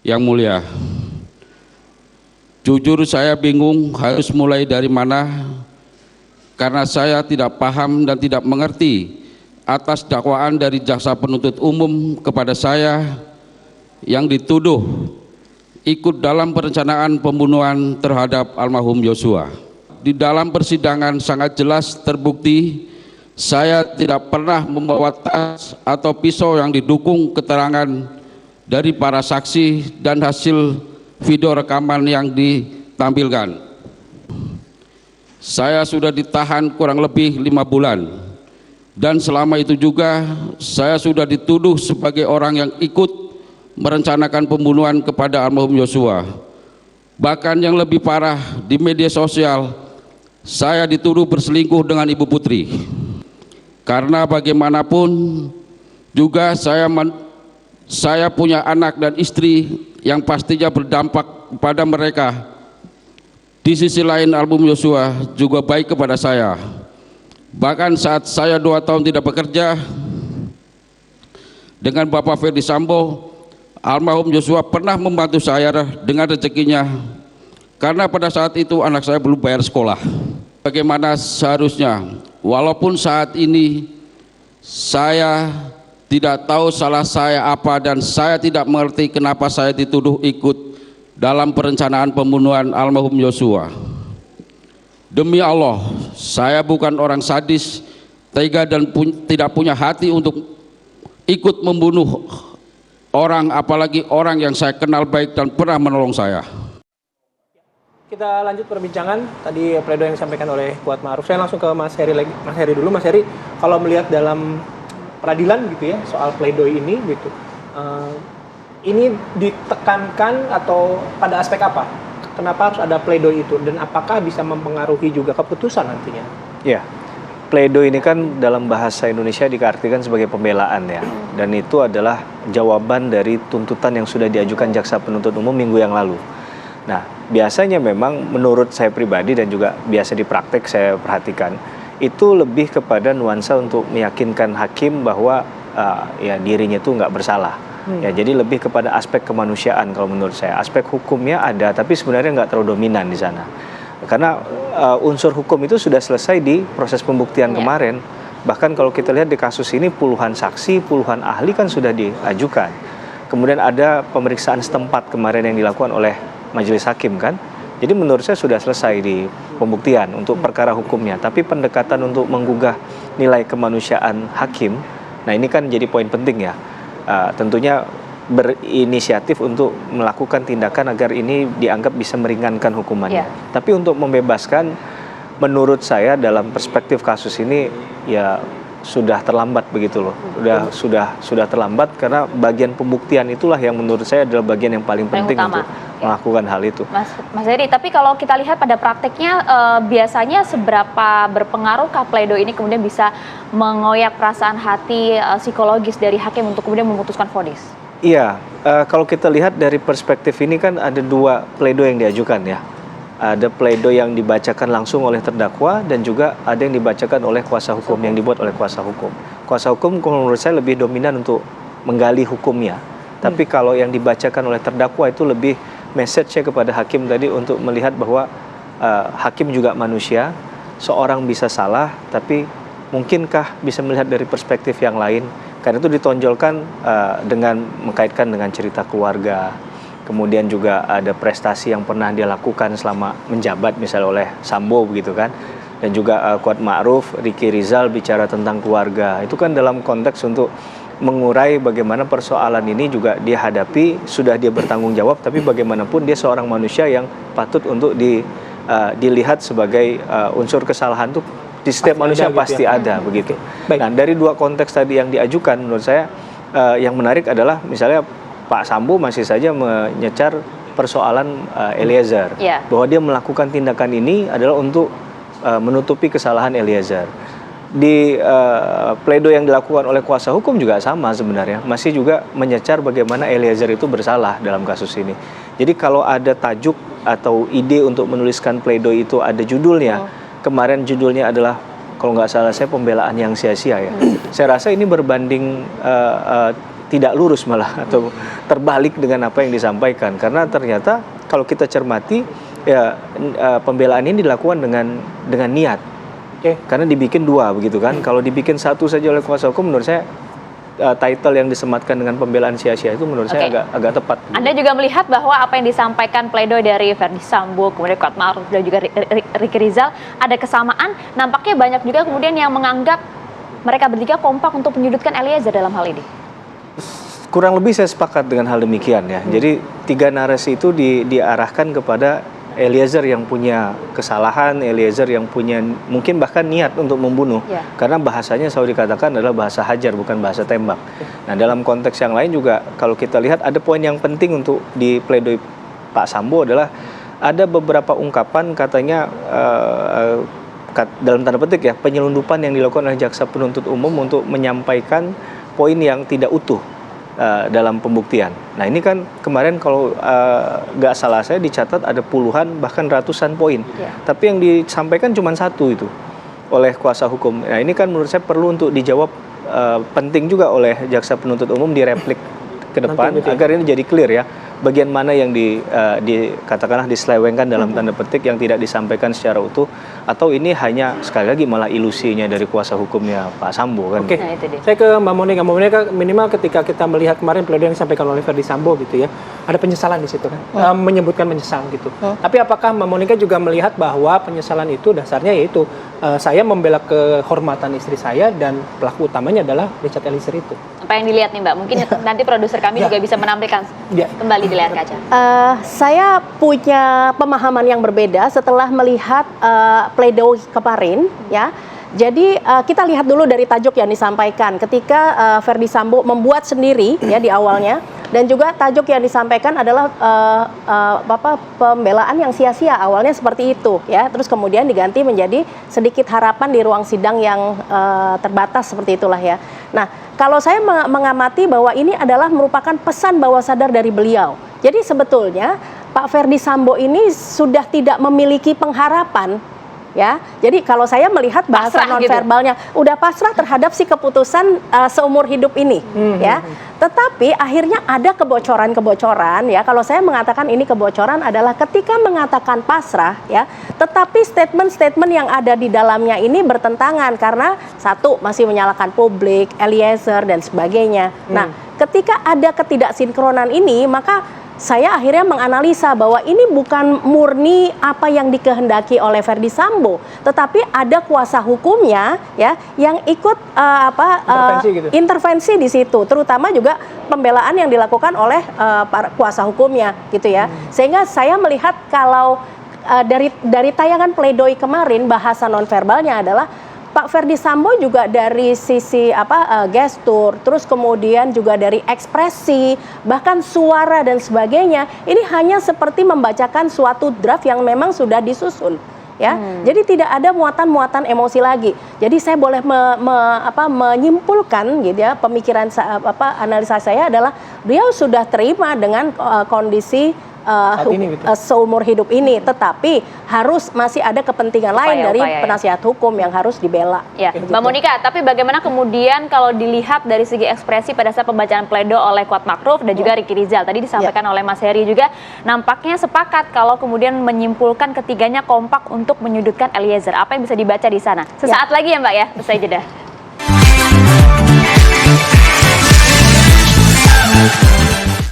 Yang mulia, jujur saya bingung harus mulai dari mana karena saya tidak paham dan tidak mengerti atas dakwaan dari jaksa penuntut umum kepada saya yang dituduh ikut dalam perencanaan pembunuhan terhadap almarhum Yosua. Di dalam persidangan sangat jelas terbukti saya tidak pernah membawa tas atau pisau yang didukung keterangan dari para saksi dan hasil video rekaman yang ditampilkan. Saya sudah ditahan kurang lebih 5 bulan dan selama itu juga saya sudah dituduh sebagai orang yang ikut merencanakan pembunuhan kepada almarhum Yosua. Bahkan yang lebih parah, di media sosial saya dituduh berselingkuh dengan Ibu Putri. Karena bagaimanapun juga saya punya anak dan istri yang pastinya berdampak kepada mereka. Di sisi lain almarhum Yosua juga baik kepada saya. Bahkan saat saya 2 tahun tidak bekerja dengan Bapak Ferdi Sambo, almarhum Yosua pernah membantu saya dengan rezekinya. Karena pada saat itu anak saya belum bayar sekolah. Bagaimana seharusnya, walaupun saat ini saya tidak tahu salah saya apa dan saya tidak mengerti kenapa saya dituduh ikut dalam perencanaan pembunuhan almarhum Yosua. Demi Allah, saya bukan orang sadis, tega dan tidak punya hati untuk ikut membunuh orang, apalagi orang yang saya kenal baik dan pernah menolong saya. Kita lanjut perbincangan tadi pledoi yang disampaikan oleh Kuat Ma'ruf. Saya langsung ke Mas Heri lagi. Mas Heri dulu. Mas Heri, kalau melihat dalam peradilan gitu ya soal pledoi ini gitu, ini ditekankan atau pada aspek apa? Kenapa harus ada pledoi itu dan apakah bisa mempengaruhi juga keputusan nantinya? Ya, pledoi ini kan dalam bahasa Indonesia diartikan sebagai pembelaan ya, dan itu adalah jawaban dari tuntutan yang sudah diajukan jaksa penuntut umum minggu yang lalu. Nah, biasanya memang menurut saya pribadi dan juga biasa di praktek saya perhatikan, itu lebih kepada nuansa untuk meyakinkan hakim bahwa ya dirinya itu nggak bersalah. Ya, jadi lebih kepada aspek kemanusiaan kalau menurut saya. Aspek hukumnya ada, tapi sebenarnya nggak terlalu dominan di sana. Karena unsur hukum itu sudah selesai di proses pembuktian kemarin. Bahkan kalau kita lihat di kasus ini puluhan saksi, puluhan ahli kan sudah diajukan. Kemudian ada pemeriksaan setempat kemarin yang dilakukan oleh majelis hakim kan. Jadi menurut saya sudah selesai di pembuktian untuk perkara hukumnya. Tapi pendekatan untuk menggugah nilai kemanusiaan hakim, nah ini kan jadi poin penting ya. Tentunya berinisiatif untuk melakukan tindakan agar ini dianggap bisa meringankan hukumannya. Tapi untuk membebaskan, menurut saya dalam perspektif kasus ini ya sudah terlambat begitu loh. Sudah terlambat karena bagian pembuktian itulah yang menurut saya adalah bagian yang paling penting untuk melakukan hal itu. Mas Heri, tapi kalau kita lihat pada prakteknya biasanya seberapa berpengaruhkah pledoi ini kemudian bisa mengoyak perasaan hati psikologis dari hakim untuk kemudian memutuskan vonis? Iya, kalau kita lihat dari perspektif ini kan ada 2 pledoi yang diajukan ya. Ada pledoi yang dibacakan langsung oleh terdakwa dan juga ada yang dibacakan oleh kuasa hukum, yang dibuat oleh kuasa hukum. Kuasa hukum menurut saya lebih dominan untuk menggali hukumnya. Tapi kalau yang dibacakan oleh terdakwa itu lebih message-nya kepada hakim tadi untuk melihat bahwa hakim juga manusia, seorang bisa salah, tapi mungkinkah bisa melihat dari perspektif yang lain? Karena itu ditonjolkan dengan mengkaitkan dengan cerita keluarga. Kemudian juga ada prestasi yang pernah dia lakukan selama menjabat misalnya oleh Sambo begitu kan. Dan juga Kuat Ma'ruf, Ricky Rizal bicara tentang keluarga. Itu kan dalam konteks untuk mengurai bagaimana persoalan ini juga dia hadapi, sudah dia bertanggung jawab, tapi bagaimanapun dia seorang manusia yang patut untuk dilihat sebagai unsur kesalahan tuh di setiap manusia pasti ada begitu. Nah, dari 2 konteks tadi yang diajukan menurut saya yang menarik adalah misalnya Pak Sambo masih saja menyecar persoalan Eliezer, bahwa dia melakukan tindakan ini adalah untuk menutupi kesalahan Eliezer. Di pledoi yang dilakukan oleh kuasa hukum juga sama sebenarnya, masih juga menyecar bagaimana Eliezer itu bersalah dalam kasus ini. Jadi kalau ada tajuk atau ide untuk menuliskan pledoi itu ada judulnya, kemarin judulnya adalah kalau nggak salah saya pembelaan yang sia-sia ya. Saya rasa ini berbanding tidak lurus malah atau terbalik dengan apa yang disampaikan, karena ternyata kalau kita cermati ya pembelaan ini dilakukan dengan niat. Karena dibikin dua begitu kan. Kalau dibikin satu saja oleh kuasa hukum, menurut saya title yang disematkan dengan pembelaan sia-sia itu menurut saya agak tepat. Anda juga melihat bahwa apa yang disampaikan pledoi dari Verdi Sambo, kemudian Kuat Ma'ruf dan juga Ricky Rizal ada kesamaan. Nampaknya banyak juga kemudian yang menganggap mereka bertiga kompak untuk menyudutkan Eliezer dalam hal ini. Kurang lebih saya sepakat dengan hal demikian ya. Jadi tiga narasi itu diarahkan kepada Eliezer yang punya kesalahan, Eliezer yang punya mungkin bahkan niat untuk membunuh. Karena bahasanya selalu dikatakan adalah bahasa hajar, bukan bahasa tembak. Nah, dalam konteks yang lain juga kalau kita lihat ada poin yang penting untuk di pledoi Pak Sambo adalah ada beberapa ungkapan katanya dalam tanda petik ya, penyelundupan yang dilakukan oleh jaksa penuntut umum untuk menyampaikan poin yang tidak utuh dalam pembuktian. Nah, ini kan kemarin kalau nggak salah saya dicatat ada puluhan bahkan ratusan poin. Tapi yang disampaikan cuma satu itu oleh kuasa hukum. Nah, ini kan menurut saya perlu untuk dijawab, penting juga oleh jaksa penuntut umum direplik ke depan agar ini jadi clear ya. Bagian mana yang katakanlah diselewengkan dalam tanda petik yang tidak disampaikan secara utuh, atau ini hanya sekali lagi malah ilusinya dari kuasa hukumnya Pak Sambo kan. Nah, itu dia. Saya ke Mbak Monika. Mbak Monika, minimal ketika kita melihat kemarin pledoi yang disampaikan oleh Verdi Sambo gitu ya, ada penyesalan di situ kan, menyebutkan menyesal gitu. Tapi apakah Mbak Monika juga melihat bahwa penyesalan itu dasarnya yaitu saya membela kehormatan istri saya dan pelaku utamanya adalah Richard Eliezer itu? Apa yang dilihat nih Mbak? Mungkin nanti produser kami juga bisa menampilkan kembali di layar kaca. Saya punya pemahaman yang berbeda setelah melihat pledoi kemarin ya. Jadi kita lihat dulu dari tajuk yang disampaikan ketika Verdi Sambo membuat sendiri ya di awalnya, dan juga tajuk yang disampaikan adalah pembelaan yang sia-sia, awalnya seperti itu ya, terus kemudian diganti menjadi sedikit harapan di ruang sidang yang terbatas seperti itulah ya. Nah, kalau saya mengamati bahwa ini adalah merupakan pesan bawah sadar dari beliau. Jadi sebetulnya Pak Verdi Sambo ini sudah tidak memiliki pengharapan. Ya, jadi kalau saya melihat bahasa nonverbalnya udah pasrah terhadap si keputusan seumur hidup ini, ya. Tetapi akhirnya ada kebocoran-kebocoran, ya. Kalau saya mengatakan ini kebocoran adalah ketika mengatakan pasrah, ya. Tetapi statement-statement yang ada di dalamnya ini bertentangan karena satu masih menyalahkan publik, Eliezer dan sebagainya. Nah, ketika ada ketidaksinkronan ini, maka saya akhirnya menganalisa bahwa ini bukan murni apa yang dikehendaki oleh Verdi Sambo, tetapi ada kuasa hukumnya ya yang ikut intervensi di situ, terutama juga pembelaan yang dilakukan oleh para kuasa hukumnya gitu ya. Sehingga saya melihat kalau dari tayangan pledoi kemarin bahasa nonverbalnya adalah Pak Verdi Sambo juga dari sisi gestur, terus kemudian juga dari ekspresi, bahkan suara dan sebagainya, ini hanya seperti membacakan suatu draft yang memang sudah disusun, ya. Jadi tidak ada muatan-muatan emosi lagi. Jadi saya boleh menyimpulkan gitu ya, pemikiran analisa saya adalah beliau sudah terima dengan kondisi seumur hidup ini, tetapi harus masih ada kepentingan lain dari penasihat hukum yang harus dibela. Ya, Mbak Monika, tapi bagaimana kemudian kalau dilihat dari segi ekspresi pada saat pembacaan pledoi oleh Kuat Ma'ruf dan juga Ricky Rizal, tadi disampaikan oleh Mas Heri juga, nampaknya sepakat kalau kemudian menyimpulkan ketiganya kompak untuk menyudutkan Eliezer. Apa yang bisa dibaca di sana? Sesaat lagi ya Mbak ya, usai jeda.